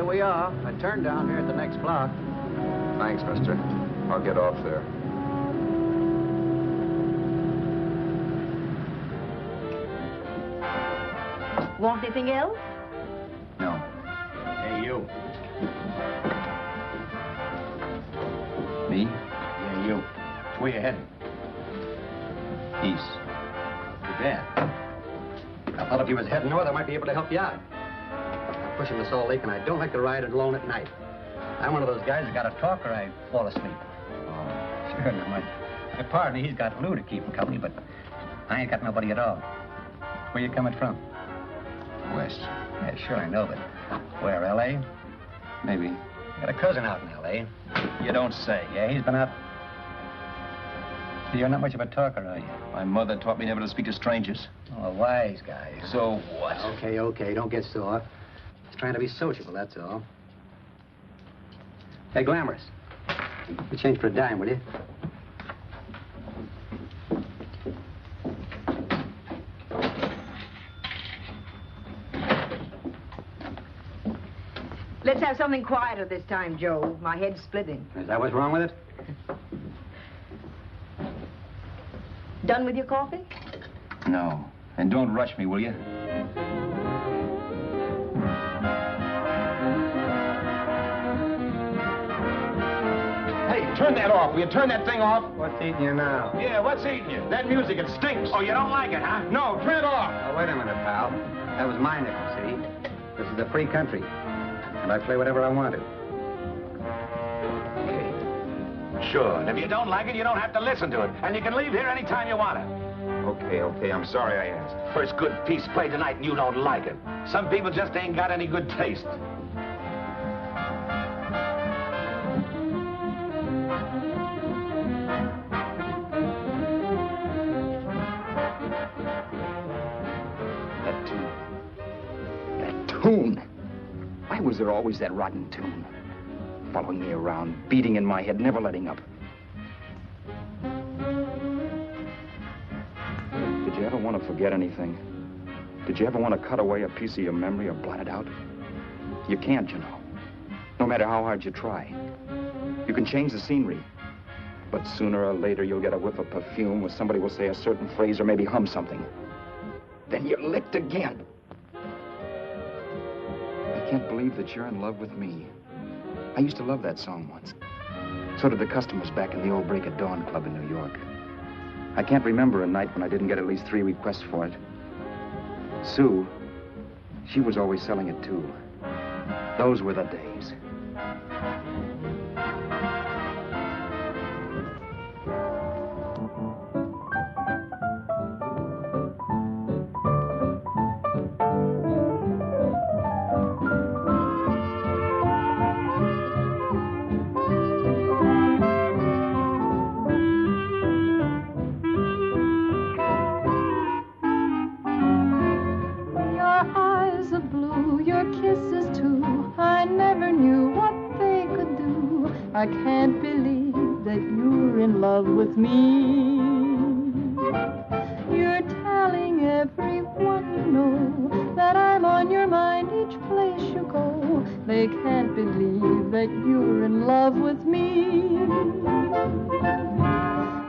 here we are. I turned down here at the next block. Thanks, mister. I'll get off there. Want anything else? No. Hey, you. Me? Yeah, you. Where you heading? East. Too bad. I thought if you was heading north, I might be able to help you out. I'm pushing the Salt Lake, and I don't like to ride it alone at night. I'm one of those guys that got to talk or I fall asleep. Oh, sure, now my partner, he's got Lou to keep him company, but I ain't got nobody at all. Where you coming from? West. Yeah, sure, I know, but where, L.A.? Maybe. Got a cousin out in L.A. You don't say. Yeah, he's been out. You're not much of a talker, are you? My mother taught me never to speak to strangers. Oh, a wise guy. So what? Okay, don't get sore. Just trying to be sociable, that's all. Hey, Glamorous. You change for a dime, will you? Let's have something quieter this time, Joe. My head's splitting. Is that what's wrong with it? Done with your coffee? No. And don't rush me, will you? Hey, turn that off. Will you turn that thing off? What's eating you now? Yeah, what's eating you? That music, it stinks. Oh, you don't like it, huh? No, turn it off. Oh, wait a minute, pal. That was my nickel, see? This is a free country. And I play whatever I want to. Okay. Sure. And if you don't like it, you don't have to listen to it. And you can leave here anytime you want to. Okay. I'm sorry I asked. First good piece played tonight and you don't like it. Some people just ain't got any good taste. That tune. Why was there always that rotten tune? Following me around, beating in my head, never letting up. Did you ever want to forget anything? Did you ever want to cut away a piece of your memory or blot it out? You can't, you know. No matter how hard you try. You can change the scenery. But sooner or later, you'll get a whiff of perfume or somebody will say a certain phrase or maybe hum something. Then you're licked again. I can't believe that you're in love with me. I used to love that song once. So did the customers back in the old Break of Dawn Club in New York. I can't remember a night when I didn't get at least 3 requests for it. Sue, she was always selling it too. Those were the days. I can't believe that you're in love with me. You're telling everyone you know that I'm on your mind each place you go. They can't believe that you're in love with me.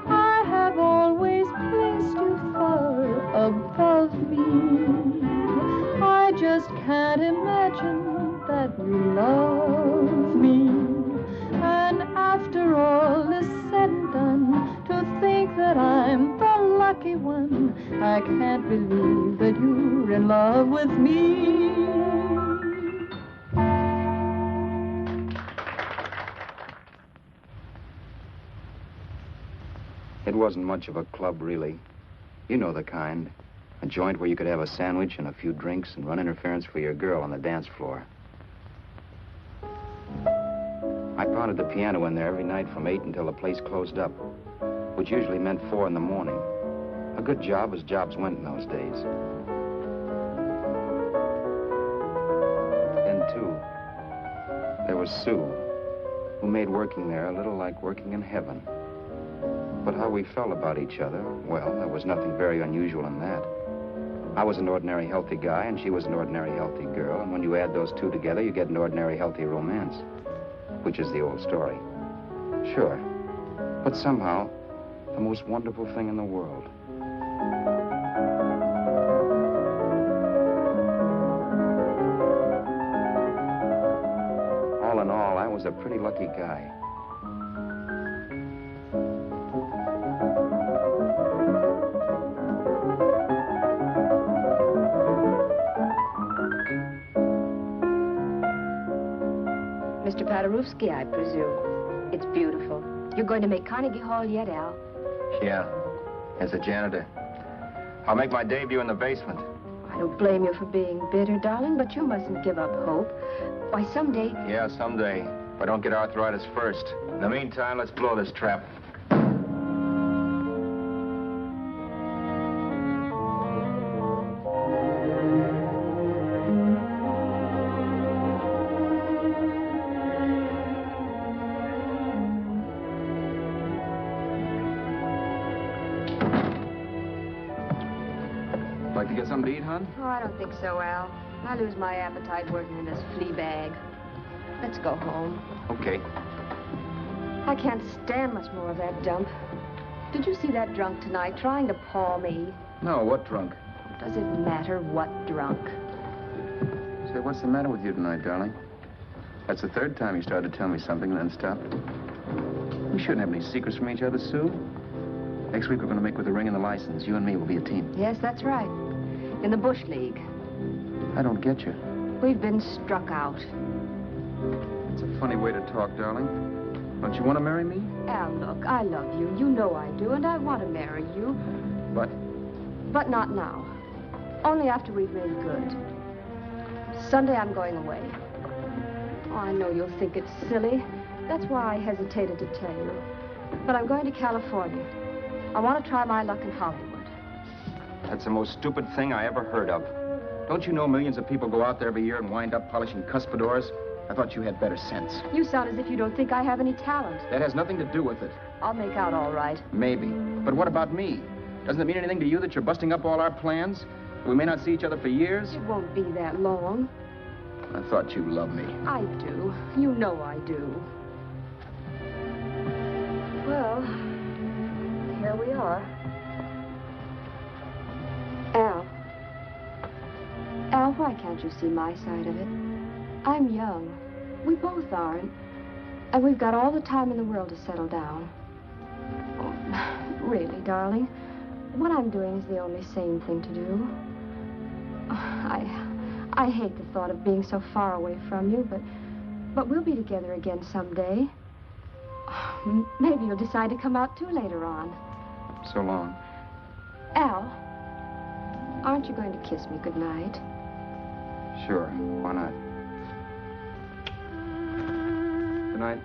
I have always placed you far above me. I just can't imagine that you love me. And after all is said and done, to think that I'm the lucky one, I can't believe that you're in love with me. It wasn't much of a club, really. You know the kind. A joint where you could have a sandwich and a few drinks and run interference for your girl on the dance floor. I pounded the piano in there every night from 8 until the place closed up, which usually meant 4 in the morning. A good job as jobs went in those days. Then, too, there was Sue, who made working there a little like working in heaven. But how we felt about each other, well, there was nothing very unusual in that. I was an ordinary healthy guy, and she was an ordinary healthy girl. And when you add those two together, you get an ordinary healthy romance, which is the old story. Sure. But somehow, the most wonderful thing in the world. All in all, I was a pretty lucky guy. Mr. Paderewski, I presume. It's beautiful. You're going to make Carnegie Hall yet, Al? Yeah, as a janitor. I'll make my debut in the basement. I don't blame you for being bitter, darling, but you mustn't give up hope. Why, someday... Yeah, someday. If I don't get arthritis first. In the meantime, let's blow this trap. Like to get something to eat, hon? Oh, I don't think so, Al. I lose my appetite working in this flea bag. Let's go home. Okay. I can't stand much more of that dump. Did you see that drunk tonight trying to paw me? No, what drunk? Does it matter what drunk? Say, what's the matter with you tonight, darling? That's the third time you started to tell me something and then stopped. We shouldn't have any secrets from each other, Sue. Next week, we're going to make with the ring and the license. You and me will be a team. Yes, that's right. In the Bush League. I don't get you. We've been struck out. It's a funny way to talk, darling. Don't you want to marry me? Al, look, I love you. You know I do, and I want to marry you. But? But not now. Only after we've made good. Sunday, I'm going away. Oh, I know you'll think it's silly. That's why I hesitated to tell you. But I'm going to California. I want to try my luck in Hollywood. That's the most stupid thing I ever heard of. Don't you know millions of people go out there every year and wind up polishing cuspidors? I thought you had better sense. You sound as if you don't think I have any talent. That has nothing to do with it. I'll make out all right. Maybe. But what about me? Doesn't it mean anything to you that you're busting up all our plans? We may not see each other for years? It won't be that long. I thought you loved me. I do. You know I do. Well, here we are. Al, why can't you see my side of it? I'm young. We both are, and we've got all the time in the world to settle down. Oh, really, darling, what I'm doing is the only sane thing to do. I hate the thought of being so far away from you, but we'll be together again someday. Maybe you'll decide to come out too later on. So long. Al, aren't you going to kiss me goodnight? Sure. Why not? Good night.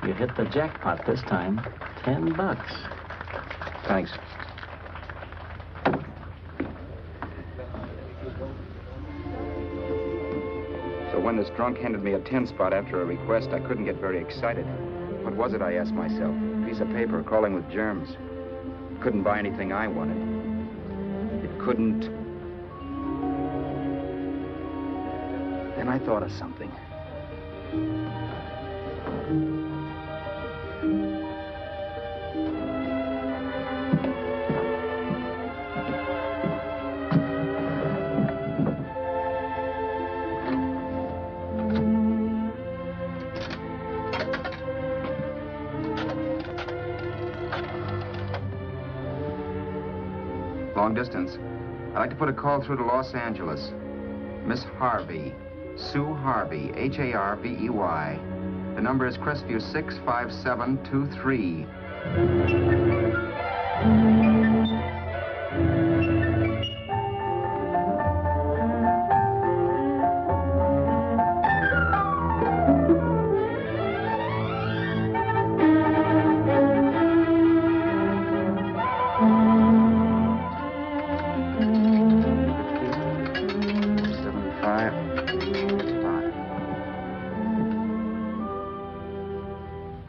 You hit the jackpot this time. $10. Thanks. So when this drunk handed me a 10 spot after a request, I couldn't get very excited. What was it, I asked myself? A piece of paper crawling with germs. Couldn't buy anything I wanted. It couldn't... Then I thought of something. Long distance. I'd like to put a call through to Los Angeles. Miss Harvey. Sue Harvey, Harvey. The number is Crestview 65723.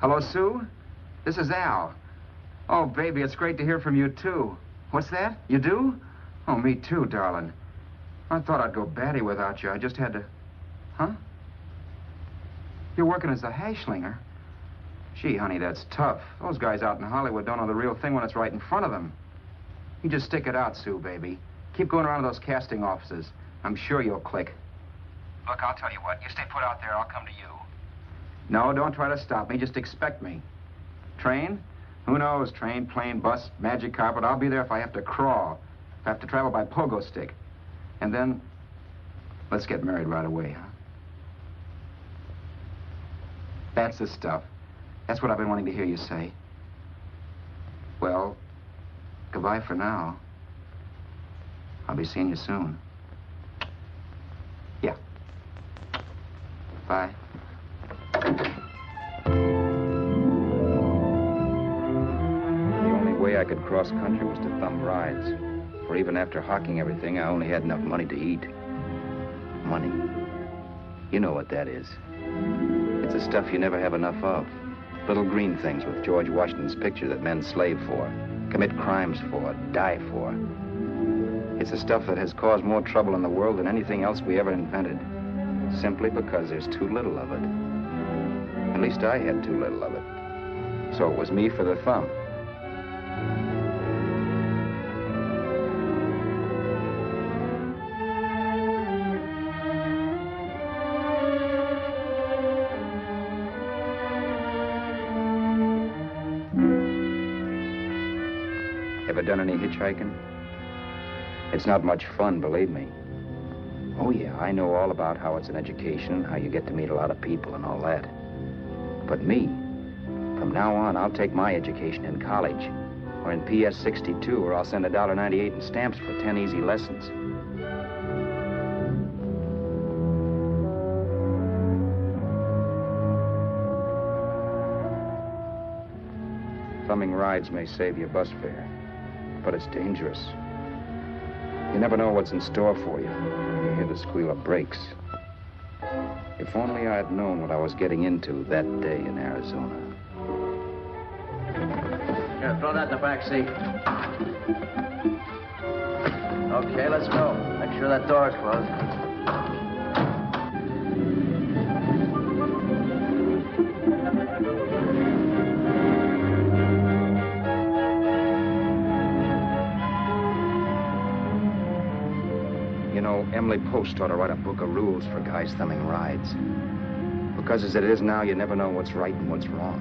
Hello, Sue? This is Al. Oh, baby, it's great to hear from you, too. What's that? You do? Oh, me too, darling. I thought I'd go batty without you. I just had to... Huh? You're working as a hashlinger? Gee, honey, that's tough. Those guys out in Hollywood don't know the real thing when it's right in front of them. You just stick it out, Sue, baby. Keep going around to those casting offices. I'm sure you'll click. Look, I'll tell you what. You stay put out there, I'll come to you. No, don't try to stop me. Just expect me. Train? Who knows? Train, plane, bus, magic carpet. I'll be there if I have to crawl. If I have to travel by pogo stick. And then, let's get married right away, huh? That's the stuff. That's what I've been wanting to hear you say. Well, goodbye for now. I'll be seeing you soon. Yeah. Bye. The only way I could cross country was to thumb rides. For even after hawking everything, I only had enough money to eat. Money. You know what that is. It's the stuff you never have enough of. Little green things with George Washington's picture that men slave for, commit crimes for, die for. It's the stuff that has caused more trouble in the world than anything else we ever invented. Simply because there's too little of it. At least I had too little of it. So it was me for the thumb. Ever done any hitchhiking? It's not much fun, believe me. Oh, yeah, I know all about how it's an education, how you get to meet a lot of people and all that. But me, from now on, I'll take my education in college, or in PS 62, or I'll send $1.98 in stamps for 10 easy lessons. Thumbing rides may save you bus fare, but it's dangerous. You never know what's in store for you. You hear the squeal of brakes. If only I had known what I was getting into that day in Arizona. Here, throw that in the back seat. Okay, let's go. Make sure that door's closed. You know, Emily Post ought to write a book of rules for guys thumbing rides. Because as it is now, you never know what's right and what's wrong.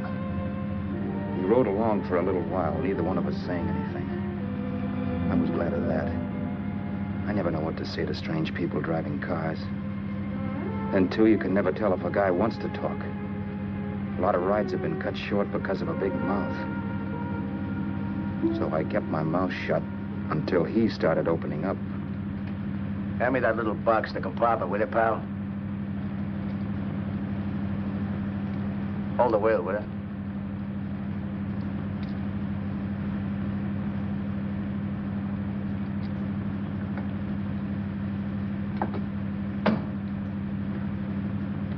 We rode along for a little while, neither one of us saying anything. I was glad of that. I never know what to say to strange people driving cars. Then, too, you can never tell if a guy wants to talk. A lot of rides have been cut short because of a big mouth. So I kept my mouth shut until he started opening up. Hand me that little box in the compartment, will you, pal? Hold the wheel, will you?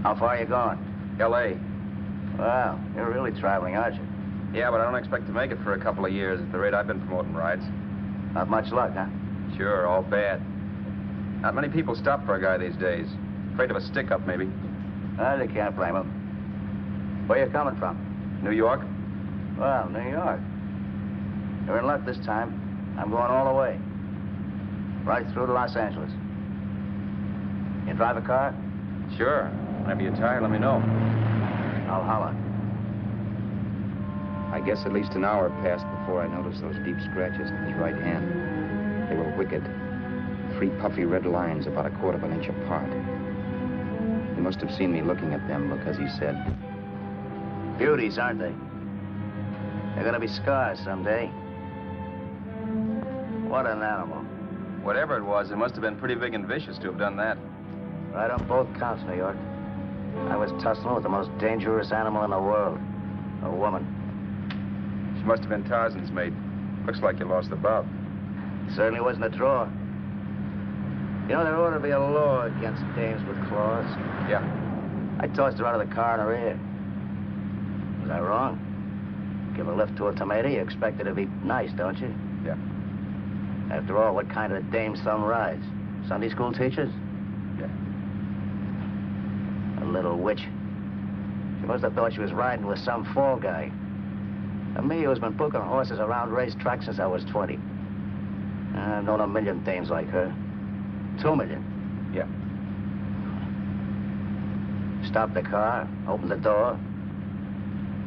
How far are you going? L.A. Well, you're really traveling, aren't you? Yeah, but I don't expect to make it for a couple of years at the rate I've been promoting rides. Not much luck, huh? Sure, all bad. Not many people stop for a guy these days. Afraid of a stick-up, maybe. They can't blame him. Where you coming from? New York? Well, New York. You're in luck this time. I'm going all the way. Right through to Los Angeles. You drive a car? Sure. Whenever you're tired, let me know. I'll holler. I guess at least an hour passed before I noticed those deep scratches in his right hand. They were wicked. 3 puffy red lines about 1/4 of an inch apart. He must have seen me looking at them because he said, Beauties, aren't they? They're gonna be scars someday. What an animal. Whatever it was, it must have been pretty big and vicious to have done that. Right on both counts, New York. I was tussling with the most dangerous animal in the world. A woman. She must have been Tarzan's mate. Looks like you lost the bout. Certainly wasn't a draw. You know, there ought to be a law against dames with claws. Yeah. I tossed her out of the car in her ear. Was I wrong? Give a lift to a tomato, you expect her to be nice, don't you? Yeah. After all, what kind of dame some rides? Sunday school teachers? Yeah. A little witch. She must have thought she was riding with some fall guy. And me, who's been booking horses around racetracks since I was 20. I've known a million dames like her. 2 million. Yeah. Stopped the car, opened the door.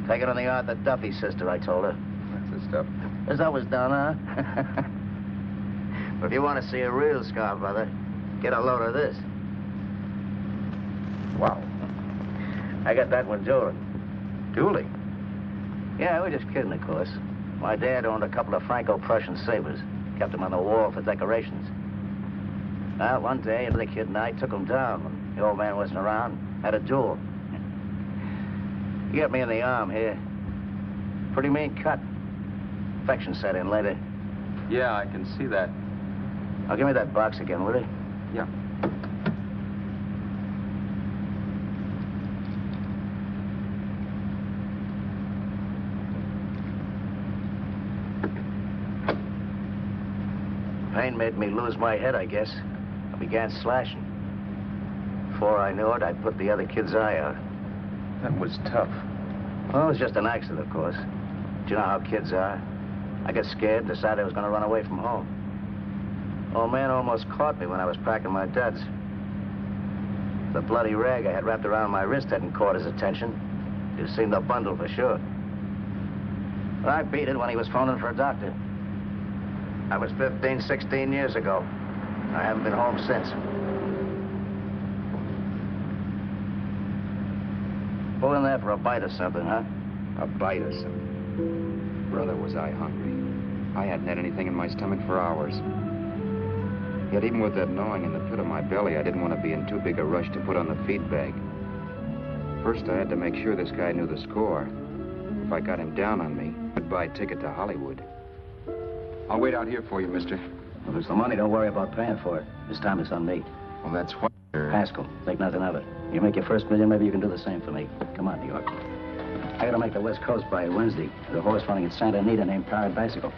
Take it on the yard, the Duffy sister, I told her. That's the stuff. As that was done, huh? But if you want to see a real scar, brother, get a load of this. Wow. I got that one dueling. Dueling? Yeah, we're just kidding, of course. My dad owned a couple of Franco-Prussian sabers. Kept them on the wall for decorations. Well, one day, the kid and I took them down when the old man wasn't around. Had a duel. He got me in the arm here. Pretty mean cut. Infection set in later. Yeah, I can see that. Now, give me that box again, will you? Yeah. Pain made me lose my head, I guess. I began slashing. Before I knew it, I'd put the other kid's eye out. That was tough. Well, it was just an accident, of course. Do you know how kids are? I got scared, decided I was going to run away from home. Old man almost caught me when I was packing my duds. The bloody rag I had wrapped around my wrist hadn't caught his attention. You'd seen the bundle for sure. But I beat it when he was phoning for a doctor. That was 15, 16 years ago. I haven't been home since. Pull in there for a bite or something, huh? a bite or something. Brother, was I hungry. I hadn't had anything in my stomach for hours. Yet even with that gnawing in the pit of my belly, I didn't want to be in too big a rush to put on the feed bag. First, I had to make sure this guy knew the score. If I got him down on me, goodbye ticket to Hollywood. I'll wait out here for you, mister. Well, there's the money. Don't worry about paying for it. This time it's on me. Well, that's what... Haskell, make nothing of it. You make your first million, maybe you can do the same for me. Come on, New York. I gotta make the West Coast by Wednesday. There's a horse running at Santa Anita named Pirate Bicycle.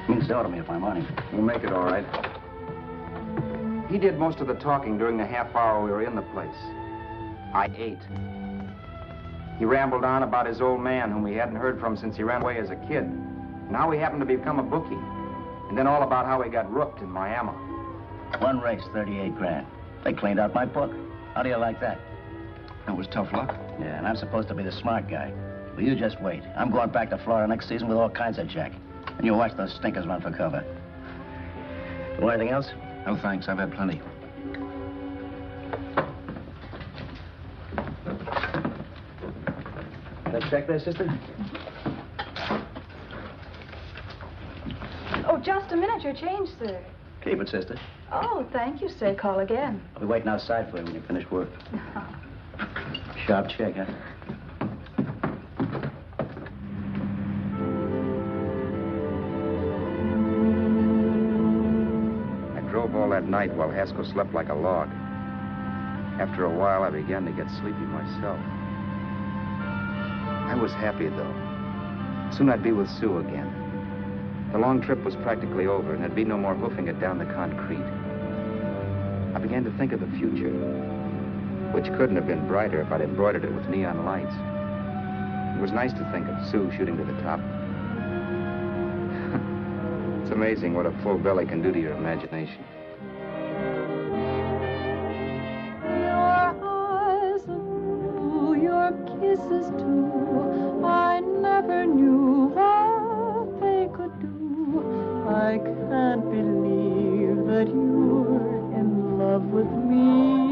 Means to order me if I'm on him. We'll make it all right. He did most of the talking during the half hour we were in the place. I ate. He rambled on about his old man, whom we hadn't heard from since he ran away as a kid. And how he happened to become a bookie. And then all about how he got rooked in Miami. One race, 38 grand. They cleaned out my book. How do you like that? That was tough luck. Yeah, and I'm supposed to be the smart guy. Well, you just wait. I'm going back to Florida next season with all kinds of jack. And you watch those stinkers run for cover. You want anything else? No, thanks. I've had plenty. That check there, sister? Oh, just a minute. Your change, sir. Keep it, sister. Oh, thank you, sir. Call again. I'll be waiting outside for you when you finish work. Sharp check, huh? I drove all that night while Haskell slept like a log. After a while, I began to get sleepy myself. I was happy, though. Soon I'd be with Sue again. The long trip was practically over, and there'd be no more hoofing it down the concrete. I began to think of the future, which couldn't have been brighter if I'd embroidered it with neon lights. It was nice to think of Sue shooting to the top. It's amazing what a full belly can do to your imagination. Your kisses too, I never knew what they could do. I can't believe that you're in love with me.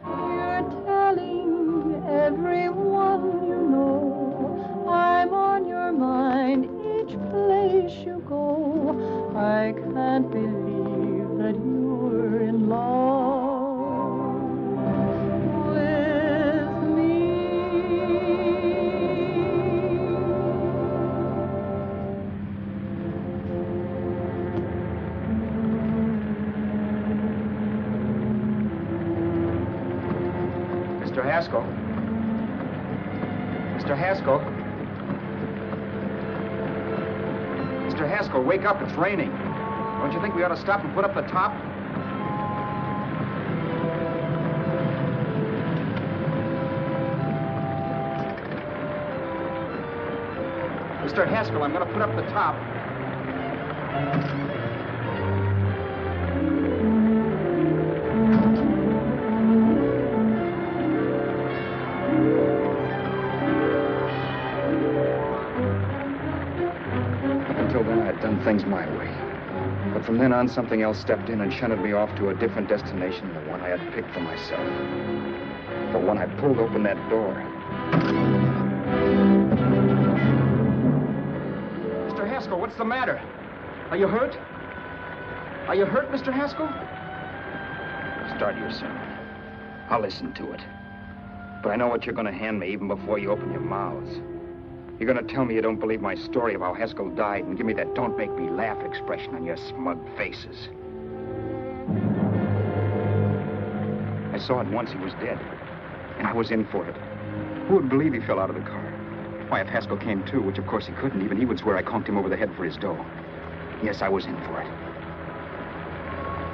You're telling everyone you know I'm on your mind each place you go. I can't believe that you're in love. Mr. Haskell? Mr. Haskell? Mr. Haskell, wake up. It's raining. Don't you think we ought to stop and put up the top? Mr. Haskell, I'm going to put up the top. Things my way. But from then on, something else stepped in and shunted me off to a different destination than the one I had picked for myself. But when I pulled open that door... Mr. Haskell, what's the matter? Are you hurt? Are you hurt, Mr. Haskell? Start your sermon. I'll listen to it. But I know what you're going to hand me even before you open your mouths. You're going to tell me you don't believe my story of how Haskell died and give me that don't make me laugh expression on your smug faces. I saw at once he was dead, and I was in for it. Who would believe he fell out of the car? Why, if Haskell came too, which of course he couldn't, even he would swear I conked him over the head for his dough. Yes, I was in for it.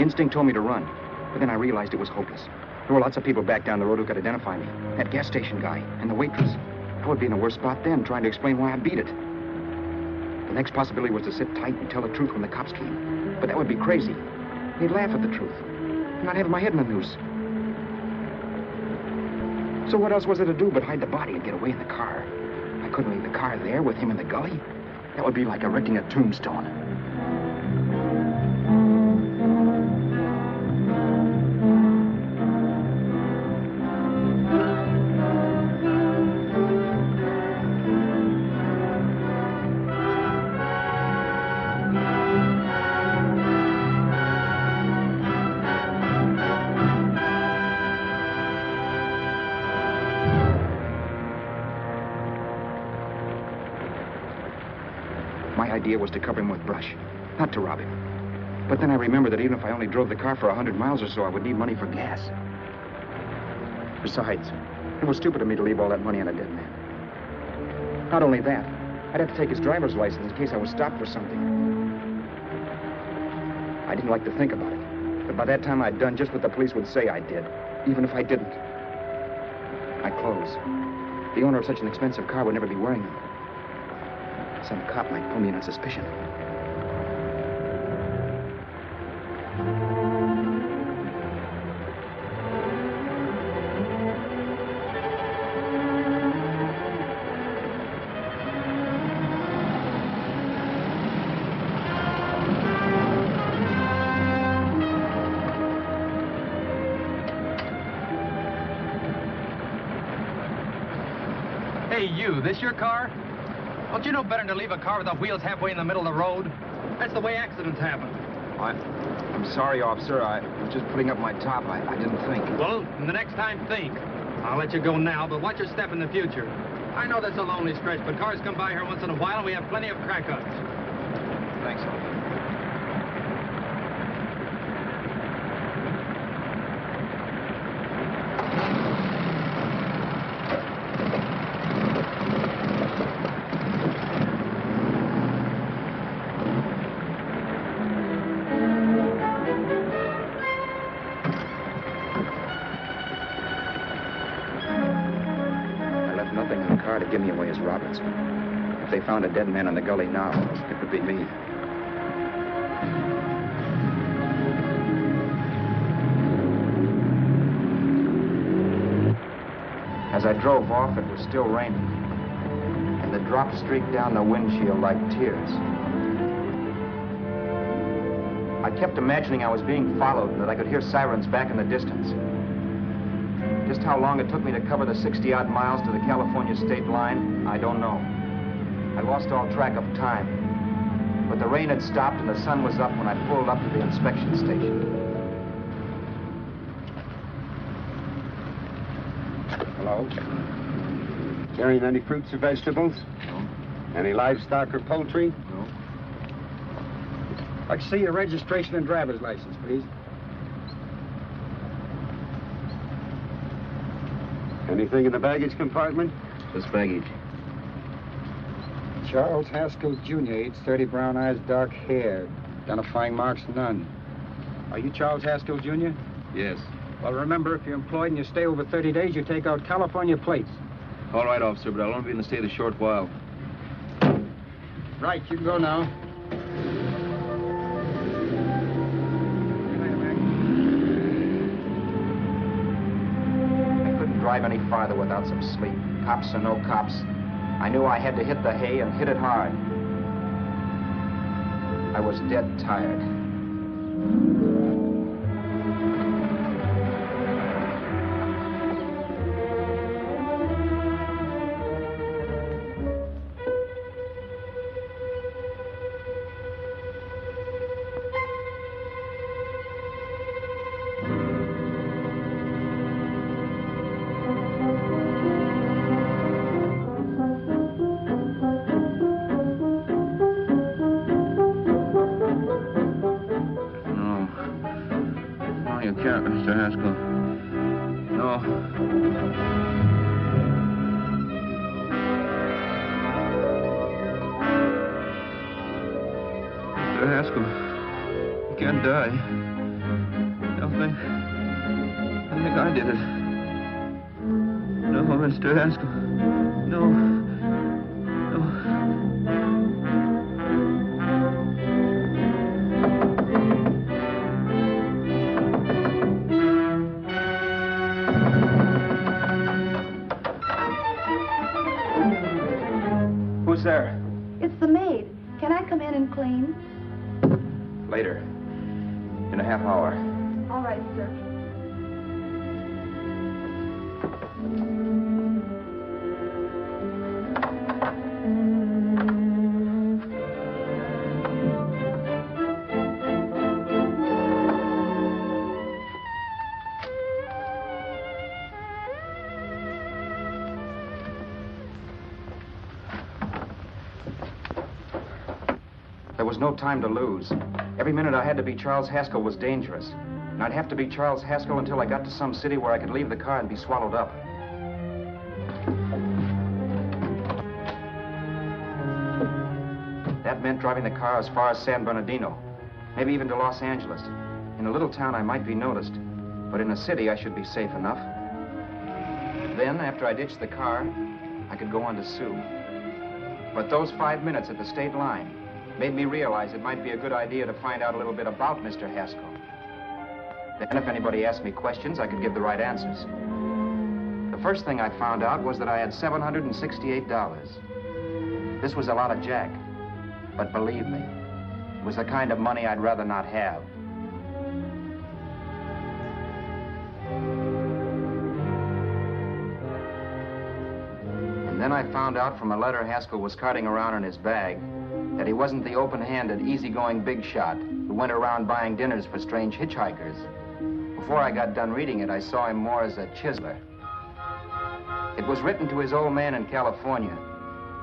Instinct told me to run, but then I realized it was hopeless. There were lots of people back down the road who could identify me. That gas station guy and the waitress. I would be in a worse spot then, trying to explain why I beat it. The next possibility was to sit tight and tell the truth when the cops came. But that would be crazy. They'd laugh at the truth. And I'd have my head in the noose. So what else was there to do but hide the body and get away in the car? I couldn't leave the car there with him in the gully. That would be like erecting a tombstone. My idea was to cover him with brush, not to rob him. But then I remembered that even if I only drove the car for 100 miles or so, I would need money for gas. Besides, it was stupid of me to leave all that money on a dead man. Not only that, I'd have to take his driver's license in case I was stopped for something. I didn't like to think about it, but by that time I'd done just what the police would say I did, even if I didn't. My clothes. The owner of such an expensive car would never be wearing them. Some cop might pull me in on suspicion. Hey, you, this your car? Don't you know better than to leave a car with the wheels halfway in the middle of the road? That's the way accidents happen. I'm sorry, officer. I was just putting up my top. I didn't think. Well, the next time, think. I'll let you go now, but watch your step in the future. I know that's a lonely stretch, but cars come by here once in a while, and we have plenty of crack-ups. Thanks, officer. Sirens. If they found a dead man in the gully now, it would be me. As I drove off, it was still raining, and the drops streaked down the windshield like tears. I kept imagining I was being followed and that I could hear sirens back in the distance. Just how long it took me to cover the 60-odd miles to the California state line, I don't know. I lost all track of time. But the rain had stopped and the sun was up when I pulled up to the inspection station. Hello? Carrying any fruits or vegetables? No. Any livestock or poultry? No. I'd see your registration and driver's license, please. Anything in the baggage compartment? Just baggage. Charles Haskell, Jr., age 30, brown eyes, dark hair. Identifying marks, none. Are you Charles Haskell, Jr.? Yes. Well, remember, if you're employed and you stay over 30 days, you take out California plates. All right, officer, but I'll only be in the state a short while. Right, you can go now. I couldn't drive any farther without some sleep. Cops or no cops, I knew I had to hit the hay and hit it hard. I was dead tired. Mr. Haskell. No. Mr. Haskell, you can't die. I think I did it. No, Mr. Haskell. No. Who's there? It's the maid. Can I come in and clean? Later. In a half hour. All right, sir. There was no time to lose. Every minute I had to be Charles Haskell was dangerous. And I'd have to be Charles Haskell until I got to some city where I could leave the car and be swallowed up. That meant driving the car as far as San Bernardino, maybe even to Los Angeles. In a little town, I might be noticed, but in a city, I should be safe enough. Then, after I ditched the car, I could go on to Sue. But those 5 minutes at the state line made me realize it might be a good idea to find out a little bit about Mr. Haskell. Then if anybody asked me questions, I could give the right answers. The first thing I found out was that I had $768. This was a lot of jack, but believe me, it was the kind of money I'd rather not have. And then I found out from a letter Haskell was carting around in his bag that he wasn't the open-handed, easygoing big shot who went around buying dinners for strange hitchhikers. Before I got done reading it, I saw him more as a chiseler. It was written to his old man in California,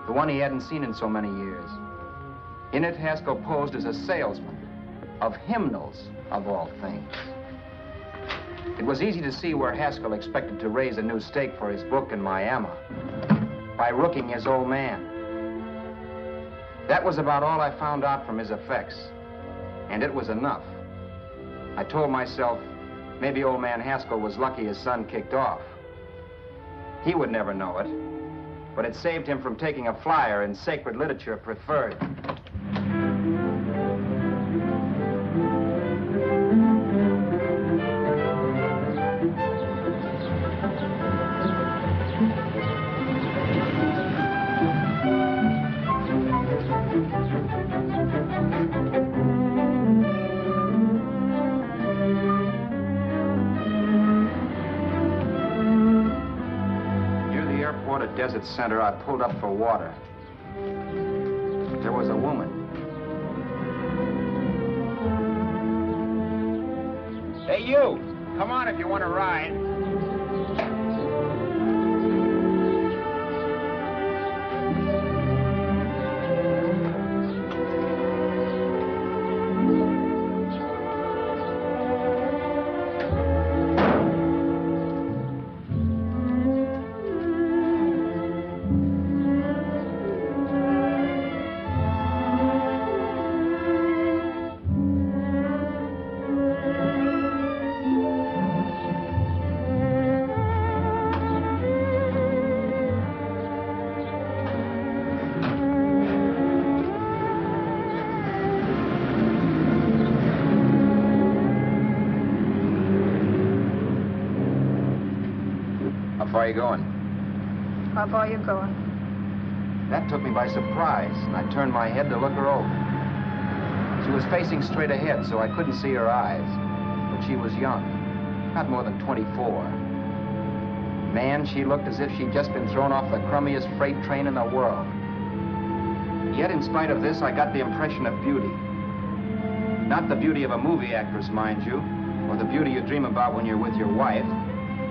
the one he hadn't seen in so many years. In it, Haskell posed as a salesman of hymnals, of all things. It was easy to see where Haskell expected to raise a new stake for his book in Miami by rooking his old man. That was about all I found out from his effects, and it was enough. I told myself, maybe old man Haskell was lucky his son kicked off. He would never know it, but it saved him from taking a flyer in Sacred Literature Preferred. Desert Center, I pulled up for water. There was a woman. Hey, you! Come on if you want to ride. How far are you going? How far are you going? That took me by surprise, and I turned my head to look her over. She was facing straight ahead, so I couldn't see her eyes. But she was young, not more than 24. Man, she looked as if she'd just been thrown off the crummiest freight train in the world. Yet, in spite of this, I got the impression of beauty. Not the beauty of a movie actress, mind you, or the beauty you dream about when you're with your wife,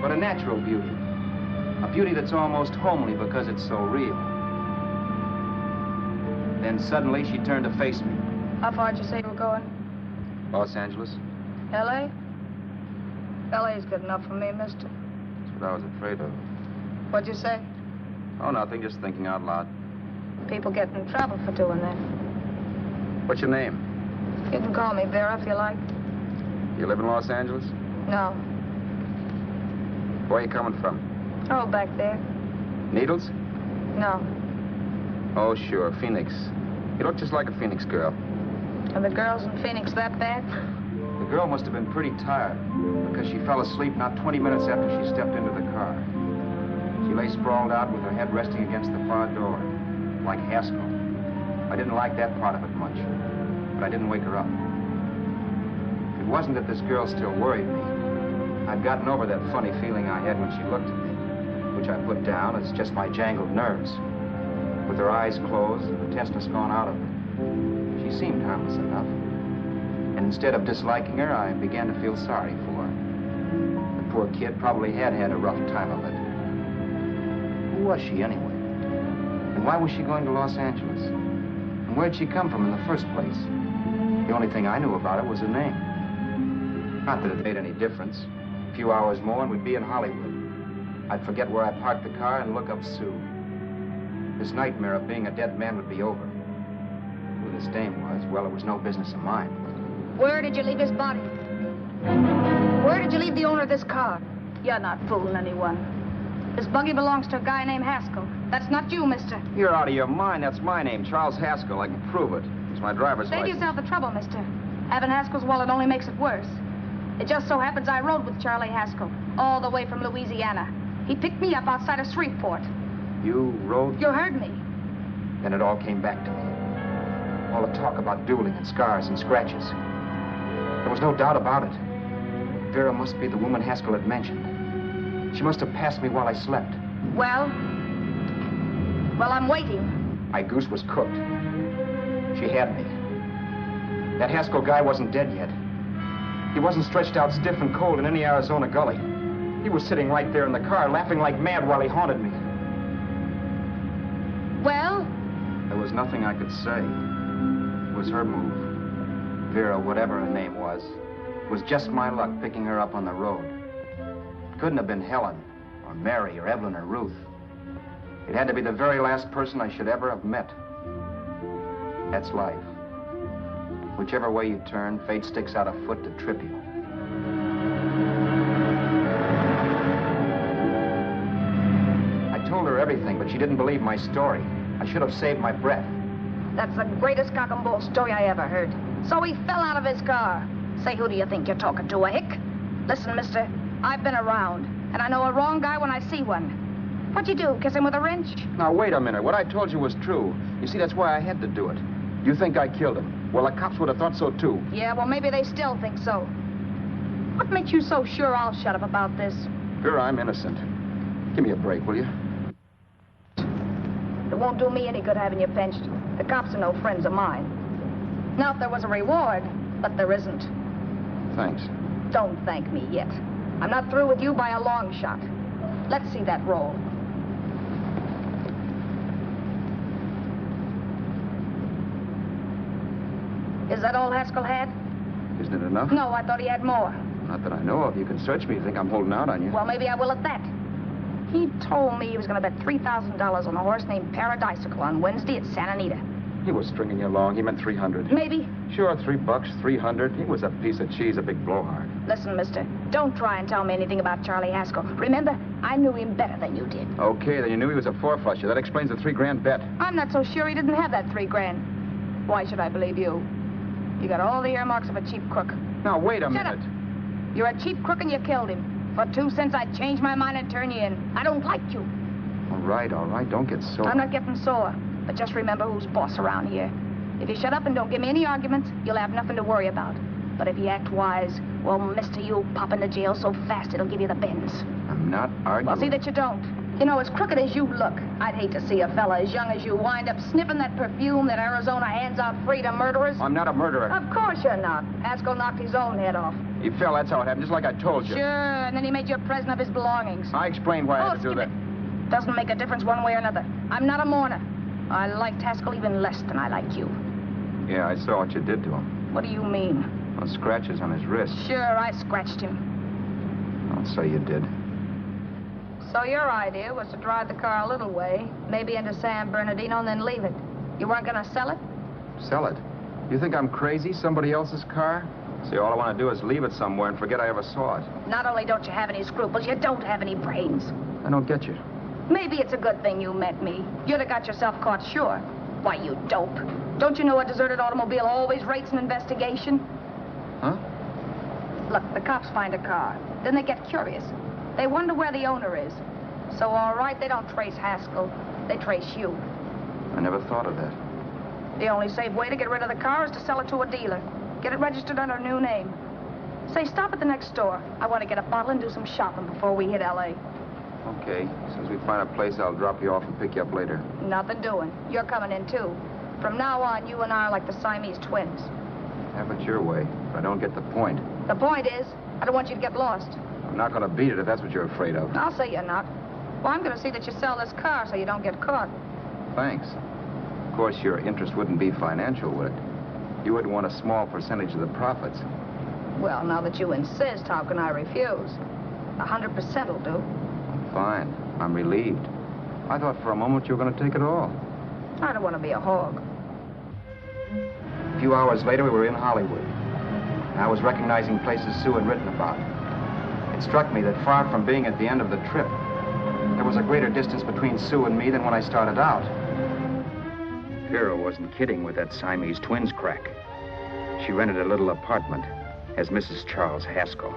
but a natural beauty. A beauty that's almost homely because it's so real. Then suddenly she turned to face me. How far did you say you were going? Los Angeles? L.A.? L.A.'s good enough for me, mister. That's what I was afraid of. What'd you say? Oh, nothing, just thinking out loud. People get in trouble for doing that. What's your name? You can call me Vera if you like. You live in Los Angeles? No. Where are you coming from? Oh, back there. Needles? No. Oh, sure, Phoenix. You look just like a Phoenix girl. Are the girls in Phoenix that bad? The girl must have been pretty tired because she fell asleep not 20 minutes after she stepped into the car. She lay sprawled out with her head resting against the far door, like Haskell. I didn't like that part of it much, but I didn't wake her up. It wasn't that this girl still worried me. I'd gotten over that funny feeling I had when she looked at me, which I put down as just my jangled nerves. With her eyes closed and the tenseness gone out of her, she seemed harmless enough. And instead of disliking her, I began to feel sorry for her. The poor kid probably had had a rough time of it. Who was she anyway? And why was she going to Los Angeles? And where'd she come from in the first place? The only thing I knew about her was her name. Not that it made any difference. A few hours more and we'd be in Hollywood. I'd forget where I parked the car and look up Sue. This nightmare of being a dead man would be over. Who this dame was, well, it was no business of mine. Where did you leave his body? Where did you leave the owner of this car? You're not fooling anyone. This buggy belongs to a guy named Haskell. That's not you, mister. You're out of your mind. That's my name, Charles Haskell. I can prove it. It's my driver's Save license. yourself the trouble, mister. Having Haskell's wallet only makes it worse. It just so happens I rode with Charlie Haskell, all the way from Louisiana. He picked me up outside of Shreveport. You rode? You heard me. Then it all came back to me. All the talk about dueling and scars and scratches. There was no doubt about it. Vera must be the woman Haskell had mentioned. She must have passed me while I slept. Well, I'm waiting. My goose was cooked. She had me. That Haskell guy wasn't dead yet. He wasn't stretched out stiff and cold in any Arizona gully. He was sitting right there in the car, laughing like mad while he haunted me. Well? There was nothing I could say. It was her move. Vera, whatever her name was just my luck picking her up on the road. It couldn't have been Helen, or Mary, or Evelyn, or Ruth. It had to be the very last person I should ever have met. That's life. Whichever way you turn, fate sticks out a foot to trip you. I told her everything, but she didn't believe my story. I should have saved my breath. That's the greatest cock and bull story I ever heard. So he fell out of his car. Say, who do you think you're talking to, a hick? Listen, mister, I've been around, and I know a wrong guy when I see one. What'd you do, kiss him with a wrench? Now, wait a minute. What I told you was true. You see, that's why I had to do it. You think I killed him. Well, the cops would have thought so, too. Yeah, well, maybe they still think so. What makes you so sure I'll shut up about this? Sure, I'm innocent. Give me a break, will you? It won't do me any good having you pinched. The cops are no friends of mine. Now, if there was a reward, but there isn't. Thanks. Don't thank me yet. I'm not through with you by a long shot. Let's see that roll. Is that all Haskell had? Isn't it enough? No, I thought he had more. Not that I know of. You can search me if you think I'm holding out on you. Well, maybe I will at that. He told me he was going to bet $3,000 on a horse named Paradisical on Wednesday at Santa Anita. He was stringing you along. He meant 300. Maybe. Sure, $3, 300. He was a piece of cheese, a big blowhard. Listen, mister, don't try and tell me anything about Charlie Haskell. Remember, I knew him better than you did. Okay, then you knew he was a four-flusher. That explains the $3,000 bet. I'm not so sure he didn't have that $3,000. Why should I believe you? You got all the earmarks of a cheap crook. Now, wait a Shut minute. up. You're a cheap crook and you killed him. For 2 cents, I'd change my mind and turn you in. I don't like you. All right. Don't get sore. I'm not getting sore. But just remember who's boss around here. If you shut up and don't give me any arguments, you'll have nothing to worry about. But if you act wise, well, mister, you'll pop into jail so fast it'll give you the bends. I'm not arguing. Well, see that you don't. You know, as crooked as you look, I'd hate to see a fella as young as you wind up sniffing that perfume that Arizona hands out free to murderers. I'm not a murderer. Of course you're not. Haskell knocked his own head off. He fell, that's how it happened, just like I told you. Sure, and then he made you a present of his belongings. I explained why I had to do skip that. it. Doesn't make a difference one way or another. I'm not a mourner. I liked Haskell even less than I like you. Yeah, I saw what you did to him. What do you mean? Well, scratches on his wrist. Sure, I scratched him. I'll say you did. So your idea was to drive the car a little way, maybe into San Bernardino, and then leave it. You weren't going to sell it? Sell it? You think I'm crazy? Somebody else's car? See, all I want to do is leave it somewhere and forget I ever saw it. Not only don't you have any scruples, you don't have any brains. I don't get you. Maybe it's a good thing you met me. You'd have got yourself caught, sure. Why, you dope. Don't you know a deserted automobile always rates an investigation? Huh? Look, the cops find a car. Then they get curious. They wonder where the owner is. So, all right, they don't trace Haskell. They trace you. I never thought of that. The only safe way to get rid of the car is to sell it to a dealer. Get it registered under a new name. Say, stop at the next store. I want to get a bottle and do some shopping before we hit L.A. Okay. As soon as we find a place, I'll drop you off and pick you up later. Nothing doing. You're coming in, too. From now on, you and I are like the Siamese twins. Have it your way, but I don't get the point. The point is, I don't want you to get lost. I'm not going to beat it if that's what you're afraid of. I'll say you're not. Well, I'm going to see that you sell this car so you don't get caught. Thanks. Of course, your interest wouldn't be financial, would it? You would want a small percentage of the profits. Well, now that you insist, how can I refuse? 100% will do. Fine. I'm relieved. I thought for a moment you were going to take it all. I don't want to be a hog. A few hours later, we were in Hollywood. And I was recognizing places Sue had written about. It struck me that far from being at the end of the trip, there was a greater distance between Sue and me than when I started out. Vera wasn't kidding with that Siamese twins crack. She rented a little apartment as Mrs. Charles Haskell.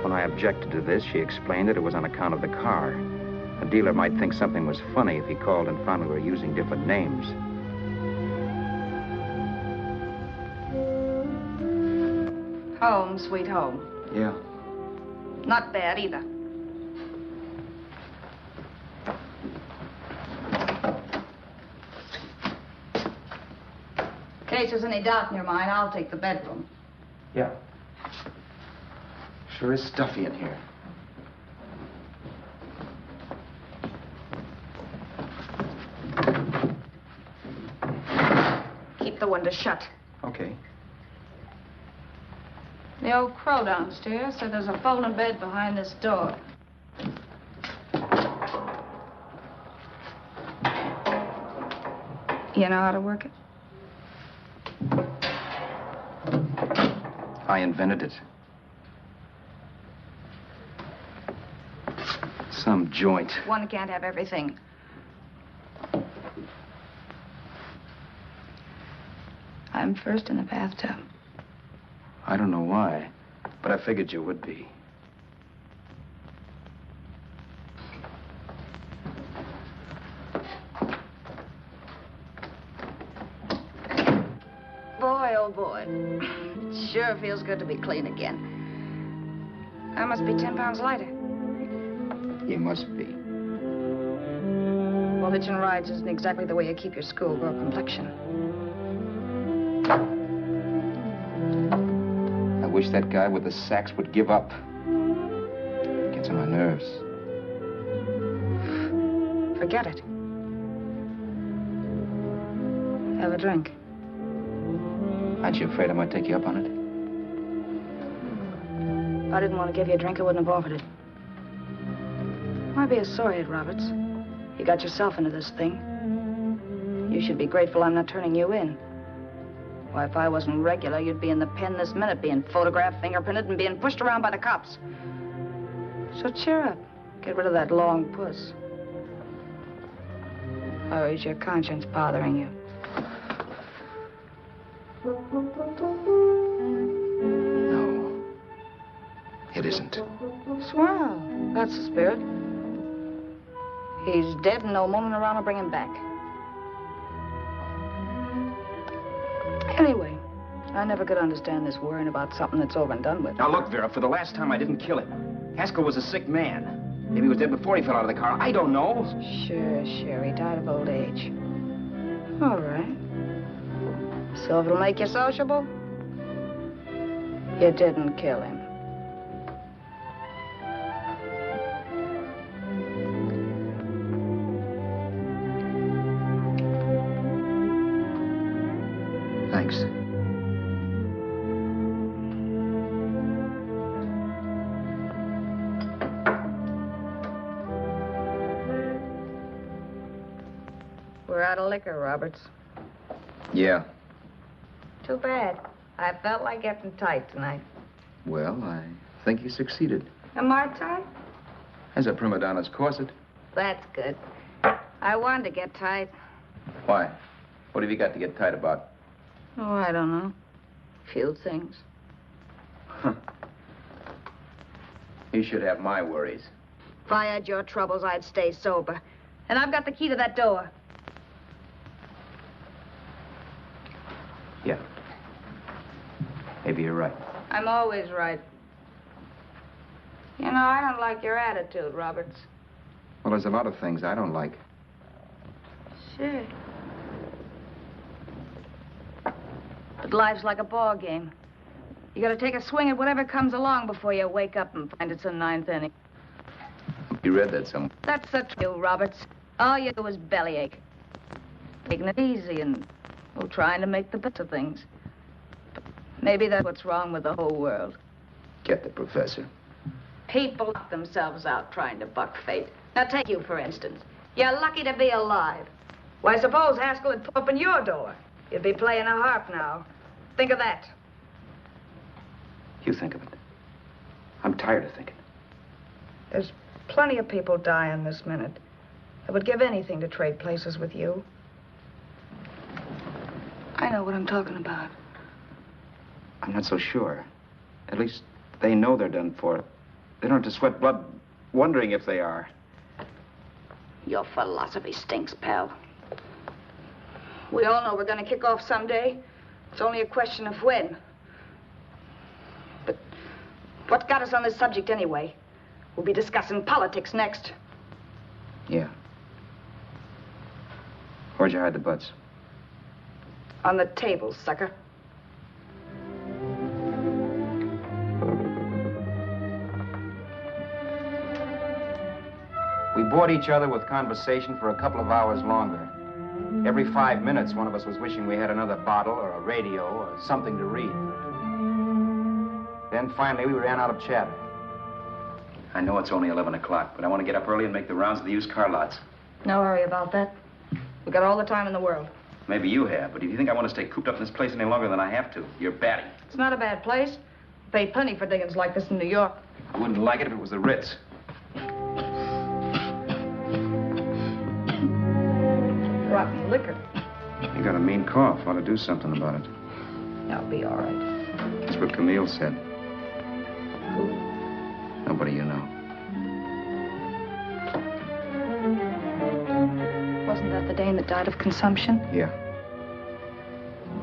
When I objected to this, she explained that it was on account of the car. A dealer might think something was funny if he called and found we were using different names. Home, sweet home. Yeah. Not bad, either. In case there's any doubt in your mind, I'll take the bedroom. Yeah. Sure is stuffy in here. Keep the window shut. Okay. The old crow downstairs said there's a folding bed behind this door. You know how to work it? I invented it. Some joint. One can't have everything. I'm first in the bathtub. I don't know why, but I figured you would be. Boy, oh boy. It sure feels good to be clean again. I must be 10 pounds lighter. You must be. Well, hitching rides isn't exactly the way you keep your schoolgirl complexion. I wish that guy with the sacks would give up. Gets on my nerves. Forget it. Have a drink. Aren't you afraid I might take you up on it? If I didn't want to give you a drink, I wouldn't have offered it. Why be a sorehead, Roberts? You got yourself into this thing. You should be grateful I'm not turning you in. Why, if I wasn't regular, you'd be in the pen this minute, being photographed, fingerprinted, and being pushed around by the cops. So cheer up. Get rid of that long puss. Or is your conscience bothering you? No. It isn't. Swell. That's the spirit. He's dead and no moaning around will bring him back. Anyway, I never could understand this worrying about something that's over and done with. Now, look, Vera, for the last time, I didn't kill him. Haskell was a sick man. Maybe he was dead before he fell out of the car. I don't know. Sure. He died of old age. All right. So if it'll make you sociable, you didn't kill him. Thanks. We're out of liquor, Roberts. Yeah. Too bad. I felt like getting tight tonight. Well, I think you succeeded. Am I tight? As a prima donna's corset. That's good. I wanted to get tight. Why? What have you got to get tight about? Oh, I don't know. Few things. Huh. You should have my worries. If I had your troubles, I'd stay sober. And I've got the key to that door. Yeah. Maybe you're right. I'm always right. You know, I don't like your attitude, Roberts. Well, there's a lot of things I don't like. Sure. But life's like a ball game. You gotta take a swing at whatever comes along before you wake up and find it's a ninth inning. You read that somewhere. That's the truth, Roberts. All you do is bellyache. Taking it easy and, well, trying to make the best of things. But maybe that's what's wrong with the whole world. Get the professor. People knock themselves out trying to buck fate. Now, take you, for instance. You're lucky to be alive. Why, suppose Haskell had opened your door. You'd be playing a harp now. Think of that. You think of it. I'm tired of thinking. There's plenty of people dying this minute. I would give anything to trade places with you. I know what I'm talking about. I'm not so sure. At least they know they're done for. They don't have to sweat blood wondering if they are. Your philosophy stinks, pal. We all know we're going to kick off someday. It's only a question of when. But what got us on this subject anyway? We'll be discussing politics next. Yeah. Where'd you hide the butts? On the table, sucker. We bored each other with conversation for a couple of hours longer. Every 5 minutes, one of us was wishing we had another bottle or a radio or something to read. Then finally, we ran out of chatter. I know it's only 11 o'clock, but I want to get up early and make the rounds of the used car lots. No hurry about that. We've got all the time in the world. Maybe you have, but if you think I want to stay cooped up in this place any longer than I have to, you're batty. It's not a bad place. Paid plenty for diggings like this in New York. I wouldn't like it if it was the Ritz. brought me liquor. You got a mean cough. Ought to do something about it. I'll be all right. That's what Camille said. Who? Nobody you know. Wasn't that the dame that died of consumption? Yeah.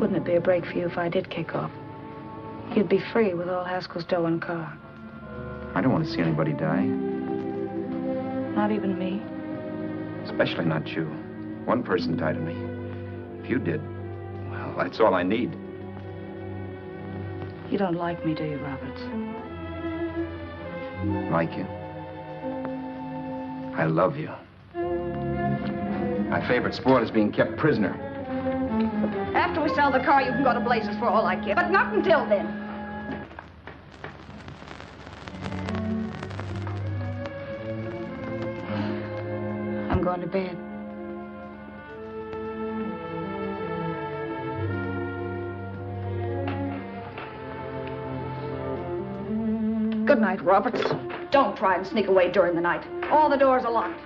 Wouldn't it be a break for you if I did kick off? You'd be free with all Haskell's dough and car. I don't want to see anybody die. Not even me. Especially not you. One person died of me. If you did, well, that's all I need. You don't like me, do you, Roberts? Like you? I love you. My favorite sport is being kept prisoner. After we sell the car, you can go to blazes for all I care. But not until then. I'm going to bed. Good night, Roberts. Don't try and sneak away during the night. All the doors are locked.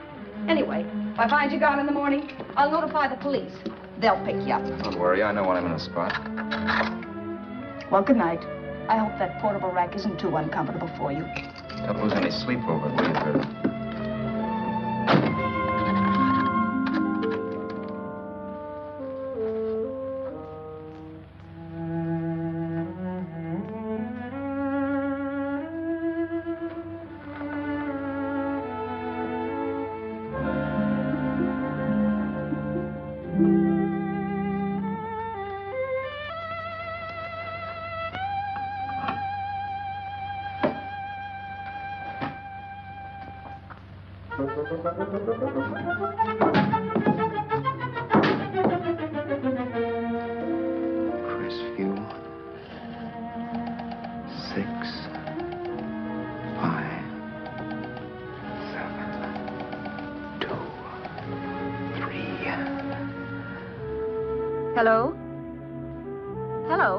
Anyway, if I find you gone in the morning, I'll notify the police. They'll pick you up. Don't worry, I know when I'm in a spot. Well, good night. I hope that portable rack isn't too uncomfortable for you. Don't lose any sleep over it, will you, Vera? Crestview. 6, 5, 7, 2, 3. Hello? Hello?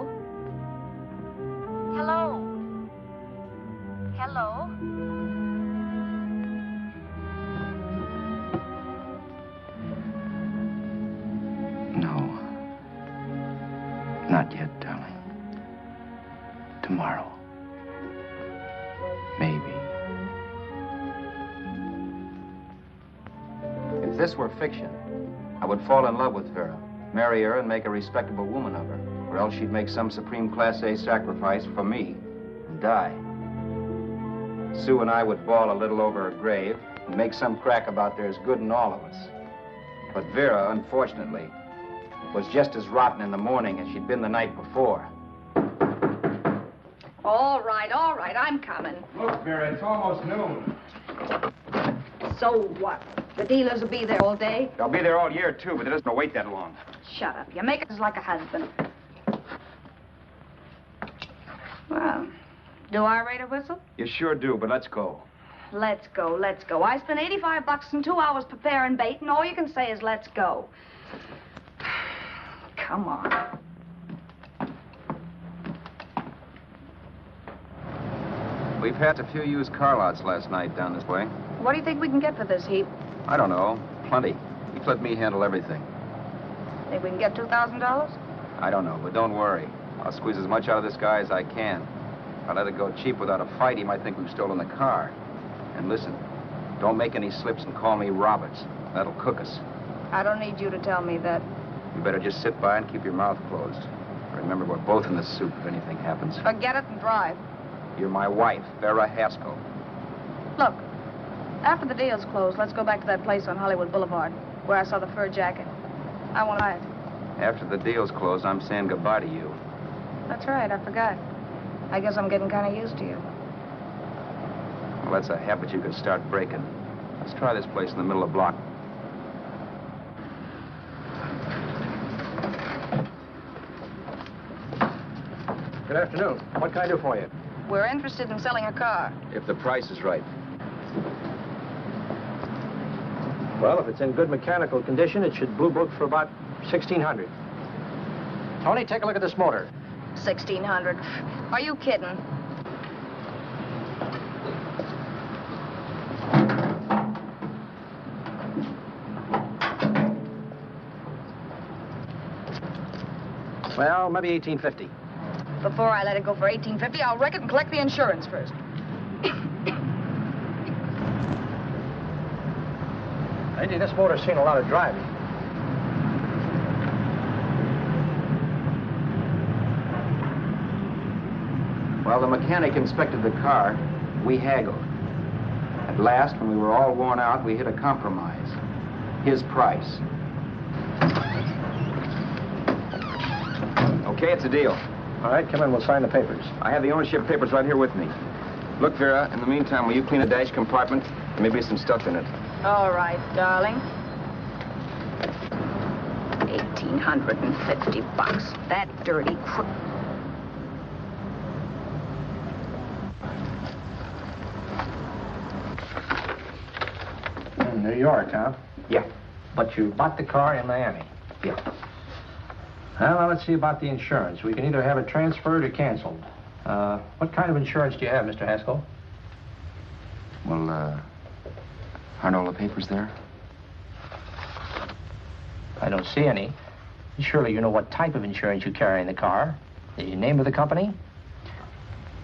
Hello? Hello? No. Not yet, darling. Tomorrow. Maybe. If this were fiction, I would fall in love with Vera, marry her, and make a respectable woman of her. Or else she'd make some supreme Class A sacrifice for me and die. Sue and I would bawl a little over her grave and make some crack about there's good in all of us. But Vera, unfortunately, was just as rotten in the morning as she'd been the night before. All right, I'm coming. Look, Vera, it's almost noon. So what? The dealers will be there all day? They'll be there all year, too, but it doesn't wait that long. Shut up. You make it like a husband. Well, do I rate a whistle? You sure do, but let's go. Let's go, let's go. I spent $85 in 2 hours preparing bait, and all you can say is let's go. Come on. We've had a few used car lots last night down this way. What do you think we can get for this heap? I don't know. Plenty. Just let me handle everything. Think we can get $2,000? I don't know, but don't worry. I'll squeeze as much out of this guy as I can. If I let it go cheap without a fight, he might think we've stolen the car. And listen, don't make any slips and call me Roberts. That'll cook us. I don't need you to tell me that. You better just sit by and keep your mouth closed. Remember, we're both in the soup if anything happens. Forget it and drive. You're my wife, Vera Haskell. Look, after the deal's closed, let's go back to that place on Hollywood Boulevard where I saw the fur jacket. I want to buy it. After the deal's closed, I'm saying goodbye to you. That's right, I forgot. I guess I'm getting kind of used to you. Well, that's a habit you could start breaking. Let's try this place in the middle of the block. Good afternoon. What can I do for you? We're interested in selling a car. If the price is right. Well, if it's in good mechanical condition, it should blue book for about $1,600. Tony, take a look at this motor. 1,600. Are you kidding? Well, maybe 1850. Before I let it go for 1850, I'll wreck it and collect the insurance first. Lady, this motor's seen a lot of driving. While the mechanic inspected the car, we haggled. At last, when we were all worn out, we hit a compromise. His price. Okay, it's a deal. All right, come in. We'll sign the papers. I have the ownership papers right here with me. Look, Vera, in the meantime, will you clean a dash compartment? There may be some stuff in it. All right, darling. $1,850. That dirty crook. New York, huh? Yeah. But you bought the car in Miami. Yeah. Well, now let's see about the insurance. We can either have it transferred or canceled. What kind of insurance do you have, Mr. Haskell? Well, aren't all the papers there? I don't see any. Surely you know what type of insurance you carry in the car. The name of the company?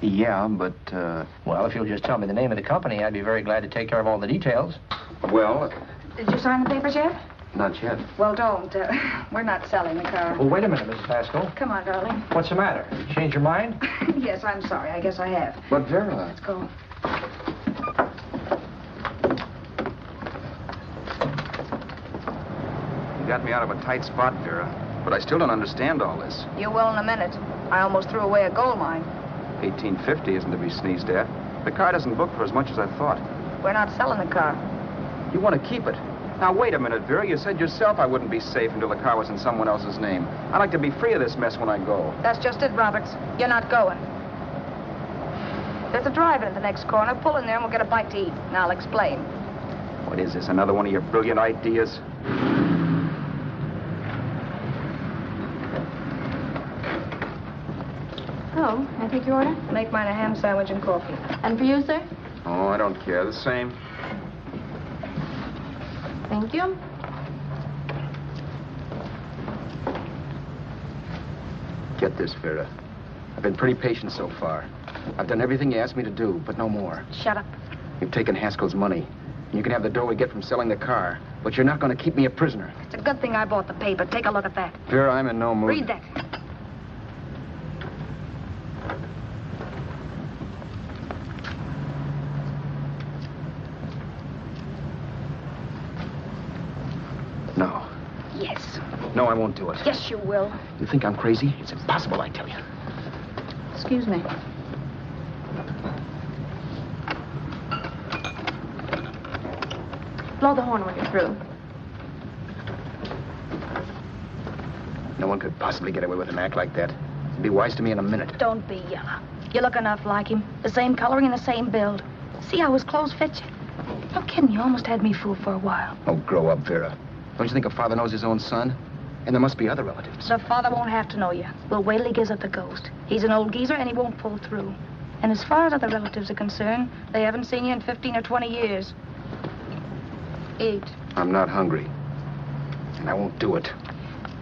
Yeah, but, Well, if you'll just tell me the name of the company, I'd be very glad to take care of all the details. well, Did you sign the papers yet? not yet. Well, don't. We're not selling the car. Well, wait a minute, Mrs. Haskell. Come on, darling. What's the matter? Change your mind? Yes, I'm sorry. I guess I have. But, Vera... Let's go. You got me out of a tight spot, Vera. But I still don't understand all this. You will in a minute. I almost threw away a gold mine. 1850 isn't to be sneezed at. The car doesn't book for as much as I thought. We're not selling the car. You want to keep it. Now, wait a minute, Vera. You said yourself I wouldn't be safe until the car was in someone else's name. I'd like to be free of this mess when I go. That's just it, Roberts. You're not going. There's a drive-in at the next corner. Pull in there and we'll get a bite to eat. And I'll explain. What is this, another one of your brilliant ideas? Oh, I take your order? Make mine a ham sandwich and coffee. And for you, sir? Oh, I don't care. The same. Thank you. Get this, Vera. I've been pretty patient so far. I've done everything you asked me to do, but no more. Shut up. You've taken Haskell's money. You can have the dough we get from selling the car, but you're not going to keep me a prisoner. It's a good thing I bought the paper. Take a look at that. Vera, I'm in no mood. Read that. No. Yes. No, I won't do it. Yes, you will. You think I'm crazy? It's impossible, I tell you. Excuse me. Blow the horn when you're through. No one could possibly get away with an act like that. It'd be wise to me in a minute. Don't be yellow. You look enough like him. The same coloring and the same build. See how his clothes fit you? No kidding, you almost had me fooled for a while. Oh, grow up, Vera. Don't you think a father knows his own son? And there must be other relatives. The father won't have to know you. We'll wait till he gives up the ghost. He's an old geezer and he won't pull through. And as far as other relatives are concerned, they haven't seen you in 15 or 20 years. Eat. I'm not hungry. And I won't do it.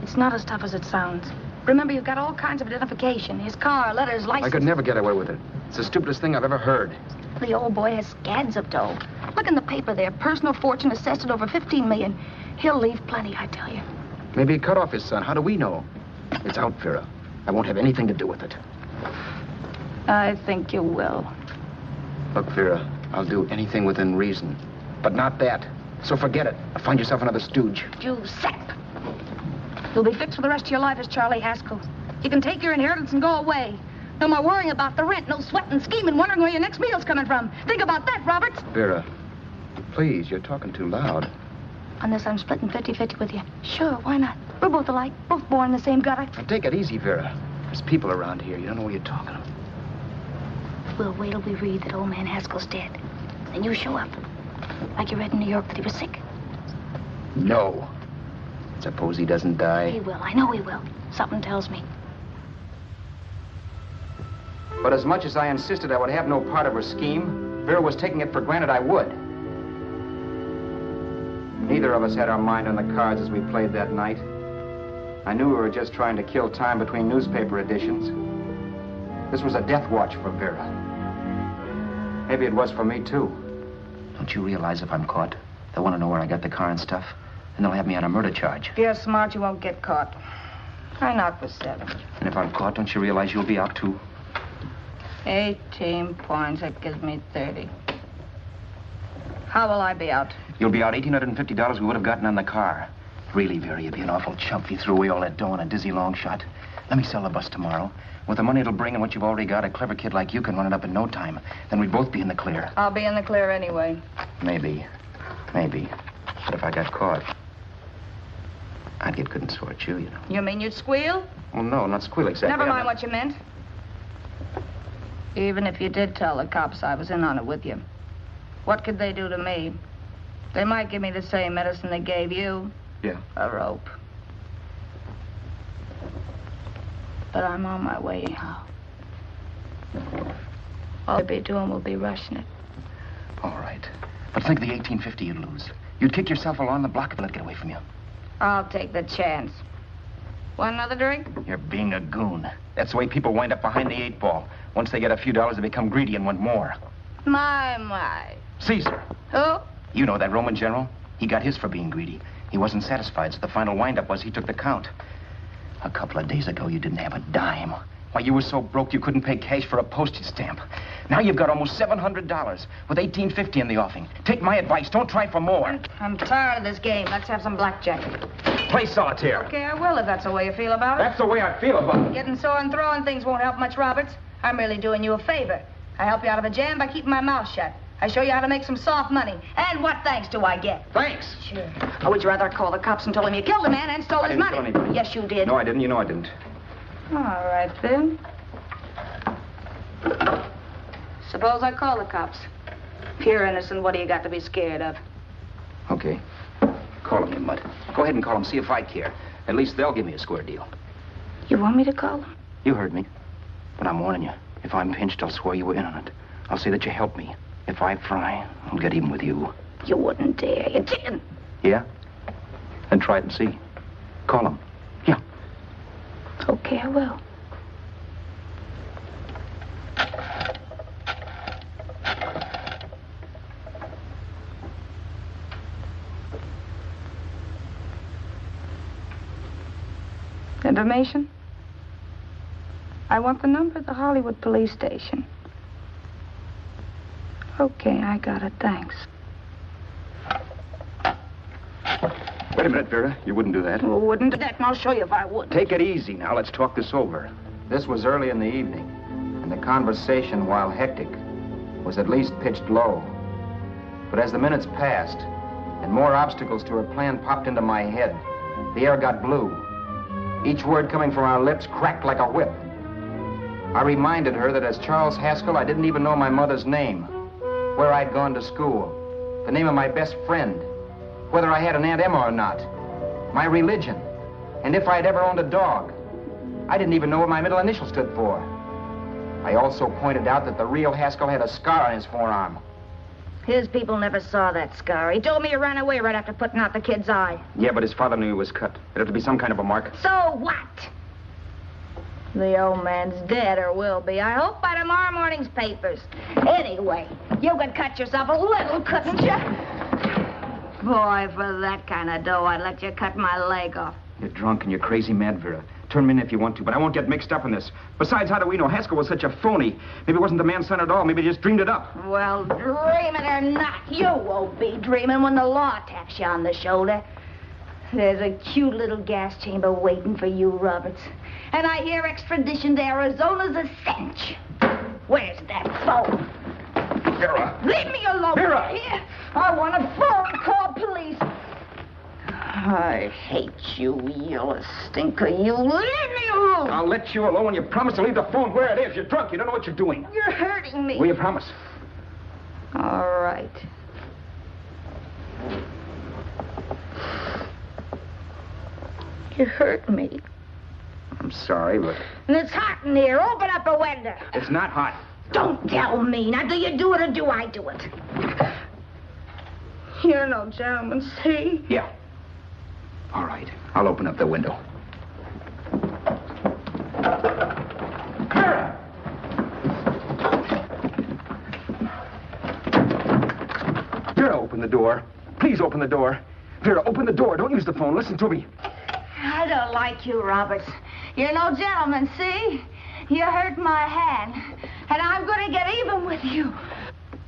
It's not as tough as it sounds. Remember, you've got all kinds of identification. His car, letters, license. I could never get away with it. It's the stupidest thing I've ever heard. The old boy has scads of dough. Look in the paper there. Personal fortune assessed at over 15 million. He'll leave plenty, I tell you. Maybe he cut off his son. How do we know? It's out, Vera. I won't have anything to do with it. I think you will. Look, Vera, I'll do anything within reason. But not that. So forget it. Or find yourself another stooge. You sap. You'll be fixed for the rest of your life as Charlie Haskell. You can take your inheritance and go away. No more worrying about the rent, no sweating, scheming, wondering where your next meal's coming from. Think about that, Roberts. Vera, please, you're talking too loud. On this, I'm splitting 50-50 with you. Sure, why not? We're both alike, both born in the same gutter. Now, take it easy, Vera. There's people around here. You don't know what you're talking about. We'll wait till we read that old man Haskell's dead. Then you show up. Like you read in New York that he was sick. No. Suppose he doesn't die. He will. I know he will. Something tells me. But as much as I insisted I would have no part of her scheme, Vera was taking it for granted I would. Neither of us had our mind on the cards as we played that night. I knew we were just trying to kill time between newspaper editions. This was a death watch for Vera. Maybe it was for me, too. Don't you realize if I'm caught, they'll want to know where I got the car and stuff, and they'll have me on a murder charge. If you're smart, you won't get caught. I knock for 7. And if I'm caught, don't you realize you'll be out, too? 18 points. That gives me 30. How will I be out? You'll be out $1,850 we would have gotten on the car. Really, Vera, you'd be an awful chump if you threw away all that dough on a dizzy long shot. Let me sell the bus tomorrow. With the money it'll bring and what you've already got, a clever kid like you can run it up in no time. Then we'd both be in the clear. I'll be in the clear anyway. Maybe. Maybe. But if I got caught, I'd get good and sore at you, you know. You mean you'd squeal? Well, no, not squeal exactly. Never mind what you meant. Even if you did tell the cops I was in on it with you, what could they do to me? They might give me the same medicine they gave you. Yeah. A rope. But I'm on my way out. All they'll be doing will be rushing it. All right. But think of the $1,850 you'd lose. You'd kick yourself along the block if they let it get away from you. I'll take the chance. Want another drink? You're being a goon. That's the way people wind up behind the 8 ball. Once they get a few dollars, they become greedy and want more. My. Caesar. Who? You know that Roman general? He got his for being greedy. He wasn't satisfied, so the final wind-up was he took the count. A couple of days ago, you didn't have a dime. Why, you were so broke you couldn't pay cash for a postage stamp. Now you've got almost $700 with $1,850 in the offing. Take my advice. Don't try for more. I'm tired of this game. Let's have some blackjack. Play solitaire. Okay, I will if that's the way you feel about it. That's the way I feel about it. Getting sore and throwing things won't help much, Roberts. I'm really doing you a favor. I help you out of a jam by keeping my mouth shut. I show you how to make some soft money. And what thanks do I get? Thanks. Sure. Or would you rather call the cops and told him you killed a man and stole his money? I didn't kill anybody. Yes, you did. No, I didn't. You know I didn't. All right, then. Suppose I call the cops. If you're innocent, what do you got to be scared of? Okay. Call him, you mutt. Go ahead and call him, see if I care. At least they'll give me a square deal. You want me to call them? You heard me. But I'm warning you. If I'm pinched, I'll swear you were in on it. I'll say that you helped me. If I fry, I'll get even with you. You wouldn't dare. You're chicken. Yeah? Then try it and see. Call him. Yeah. Okay, I will. Information? I want the number of the Hollywood police station. Okay, I got it. Thanks. Wait a minute, Vera. You wouldn't do that. Well, wouldn't do that, and I'll show you if I would. Take it easy now. Let's talk this over. This was early in the evening, and the conversation, while hectic, was at least pitched low. But as the minutes passed, and more obstacles to her plan popped into my head, the air got blue. Each word coming from our lips cracked like a whip. I reminded her that as Charles Haskell, I didn't even know my mother's name, where I'd gone to school, the name of my best friend, whether I had an Aunt Emma or not, my religion, and if I'd ever owned a dog. I didn't even know what my middle initial stood for. I also pointed out that the real Haskell had a scar on his forearm. His people never saw that scar. He told me he ran away right after putting out the kid's eye. Yeah, but his father knew he was cut. It'd have to be some kind of a mark. So what? The old man's dead, or will be. I hope by tomorrow morning's papers. Anyway, you could cut yourself a little, couldn't you? Boy, for that kind of dough, I'd let you cut my leg off. You're drunk and you're crazy mad, Vera. Turn me in if you want to, but I won't get mixed up in this. Besides, how do we know Haskell was such a phony? Maybe it wasn't the man's son at all. Maybe he just dreamed it up. Well, dream it or not, you won't be dreaming when the law taps you on the shoulder. There's a cute little gas chamber waiting for you, Roberts. And I hear extradition to Arizona's a cinch. Where's that phone? Vera! Leave me alone. Vera! Here. I want a phone. Call police. I hate you yellow stinker. You leave me alone. I'll let you alone when you promise to leave the phone where it is. You're drunk. You don't know what you're doing. You're hurting me. Will you promise? All right. You hurt me. I'm sorry, but... And it's hot in here. Open up a window. It's not hot. Don't tell me. Now, do you do it or do I do it? You're no gentleman, see? Yeah. All right. I'll open up the window. the door. Please open the door. Vera, open the door. Don't use the phone. Listen to me. I don't like you, Roberts. You're no gentleman, see? You hurt my hand, and I'm going to get even with you.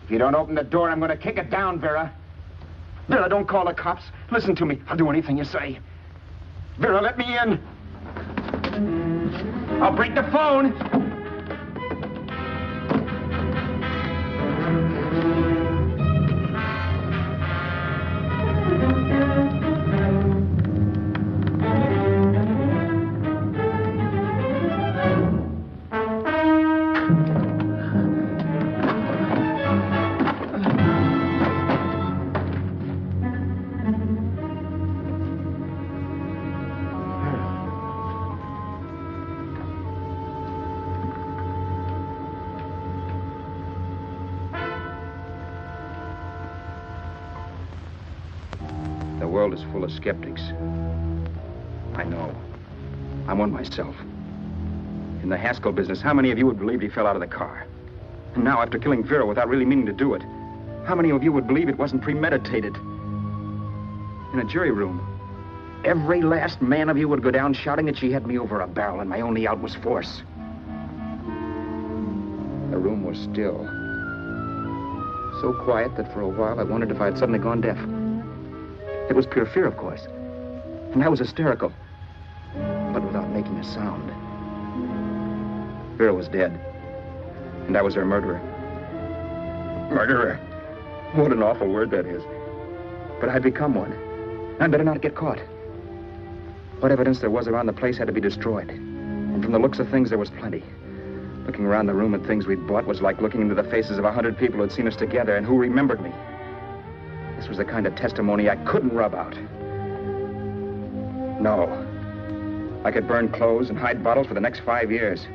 If you don't open the door, I'm going to kick it down, Vera. Vera, don't call the cops. Listen to me. I'll do anything you say. Vera, let me in. I'll break the phone. The world is full of skeptics. I know. I'm one myself. In the Haskell business, how many of you would believe he fell out of the car? And now, after killing Vera without really meaning to do it, how many of you would believe it wasn't premeditated? In a jury room, every last man of you would go down shouting that she had me over a barrel and my only out was force. The room was still. So quiet that for a while I wondered if I had suddenly gone deaf. It was pure fear, of course. And I was hysterical. But without making a sound. Vera was dead. And I was her murderer. Murderer. What an awful word that is. But I'd become one. I'd better not get caught. What evidence there was around the place had to be destroyed. And from the looks of things, there was plenty. Looking around the room at things we'd bought was like looking into the faces of 100 people who'd seen us together and who remembered me. This was the kind of testimony I couldn't rub out. No. I could burn clothes and hide bottles for the next 5 years.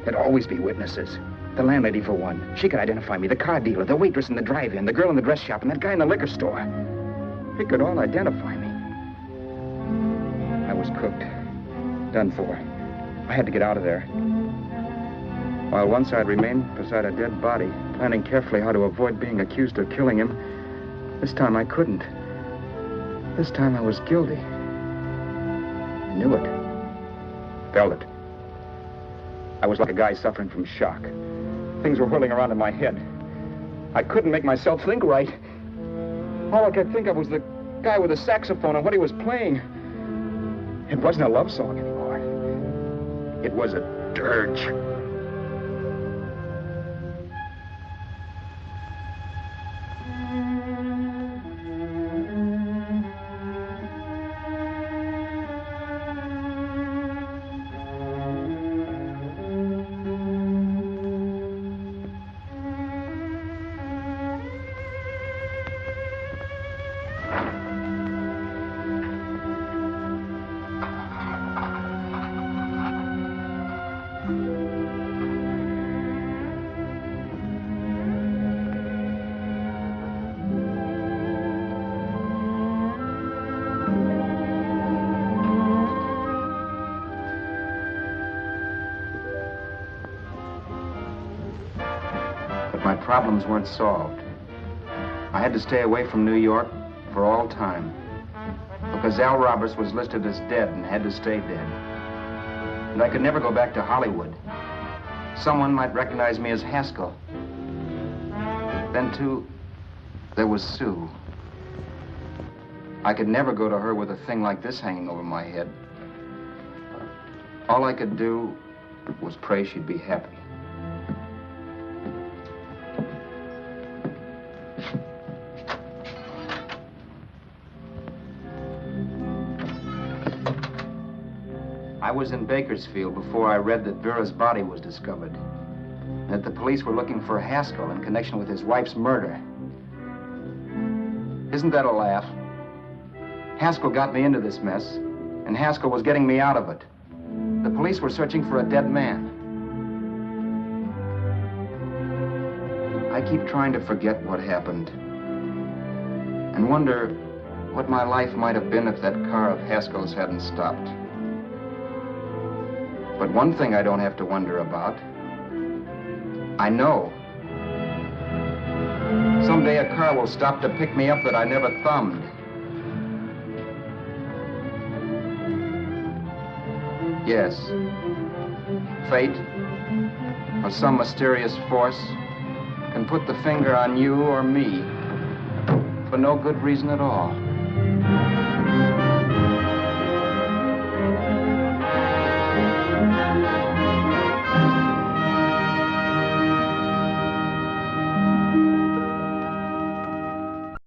There'd always be witnesses. The landlady, for one. She could identify me. The car dealer, the waitress in the drive-in, the girl in the dress shop, and that guy in the liquor store. They could all identify me. I was cooked. Done for. I had to get out of there. While once I'd remained beside a dead body, planning carefully how to avoid being accused of killing him, this time I couldn't. This time I was guilty. I knew it. Felt it. I was like a guy suffering from shock. Things were whirling around in my head. I couldn't make myself think right. All I could think of was the guy with the saxophone and what he was playing. It wasn't a love song anymore. It was a dirge. My problems weren't solved. I had to stay away from New York for all time because Al Roberts was listed as dead and had to stay dead. And I could never go back to Hollywood. Someone might recognize me as Haskell. Then, too, there was Sue. I could never go to her with a thing like this hanging over my head. All I could do was pray she'd be happy. I was in Bakersfield before I read that Vera's body was discovered, and that the police were looking for Haskell in connection with his wife's murder. Isn't that a laugh? Haskell got me into this mess, and Haskell was getting me out of it. The police were searching for a dead man. I keep trying to forget what happened, and wonder what my life might have been if that car of Haskell's hadn't stopped. But one thing I don't have to wonder about. I know. Someday a car will stop to pick me up that I never thumbed. Yes. Fate, or some mysterious force, can put the finger on you or me for no good reason at all.